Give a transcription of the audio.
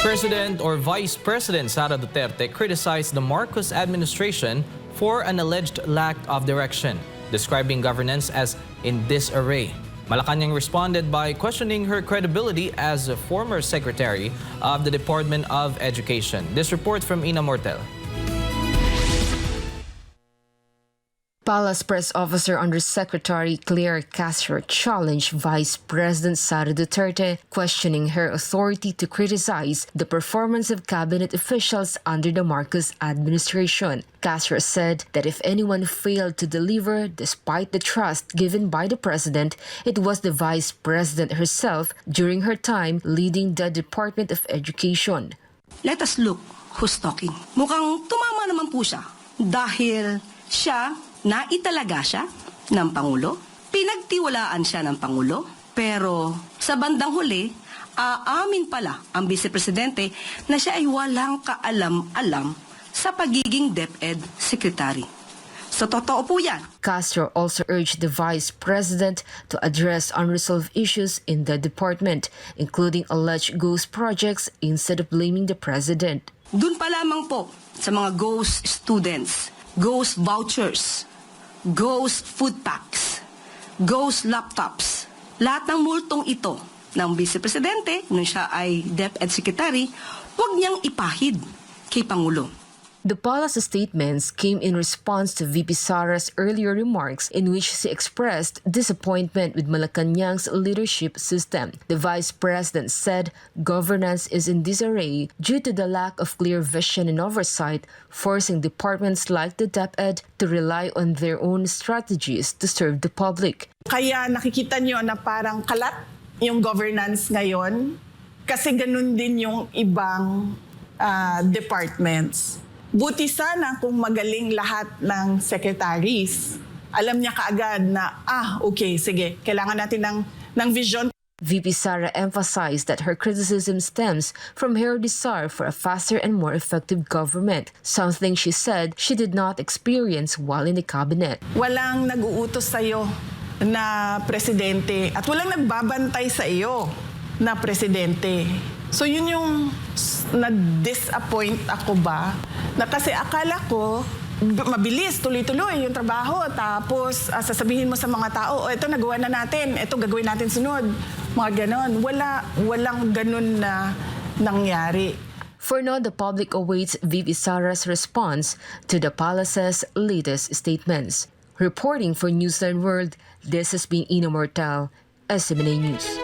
President or Vice President Sara Duterte criticized the Marcos administration for an alleged lack of direction, describing governance as in disarray. Malacanang responded by questioning her credibility as a former Secretary of the Department of Education. This report from Ina Mortel. Palace Press Officer Undersecretary Claire Castro challenged Vice President Sara Duterte, questioning her authority to criticize the performance of cabinet officials under the Marcos administration. Castro said that if anyone failed to deliver despite the trust given by the president, it was the Vice President herself during her time leading the Department of Education. Let us look who's talking. Mukhang tumama naman po siya dahil naitalaga siya ng Pangulo, pinagtiwalaan siya ng Pangulo, pero sa bandang huli, aamin pala ang Vice Presidente na siya ay walang kaalam-alam sa pagiging DepEd Secretary. So totoo po yan. Castro also urged the Vice President to address unresolved issues in the department, including alleged ghost projects, instead of blaming the President. Doon pa lamang po sa mga ghost students, ghost vouchers, ghost food packs, ghost laptops. Lahat ng multong ito ng Vice Presidente, nung siya ay DepEd Secretary, huwag niyang ipahid kay Pangulo. The palace statements came in response to VP Sara's earlier remarks in which she expressed disappointment with Malacanang's leadership system. The Vice President said governance is in disarray due to the lack of clear vision and oversight, forcing departments like the DepEd to rely on their own strategies to serve the public. Kaya nakikita nyo na parang kalat yung governance ngayon kasi ganun din yung ibang departments. Buti sana kung magaling lahat ng secretaries. Alam niya kaagad na, okay, sige, kailangan natin ng vision. VP Sara emphasized that her criticism stems from her desire for a faster and more effective government, something she said she did not experience while in the cabinet. Walang nag-uutos sa iyo na presidente at walang nagbabantay sa iyo na presidente. So yun yung na-disappoint ako ba? Na kasi akala ko, mabilis, tuloy-tuloy yung trabaho. Tapos sasabihin mo sa mga tao, ito nagawa na natin, ito gagawin natin sunod. Mga ganon. Walang ganon na nangyari. For now, the public awaits VP Sara's response to the palace's latest statements. Reporting for Newsline World, this has been Ina Mortel, SMNA News.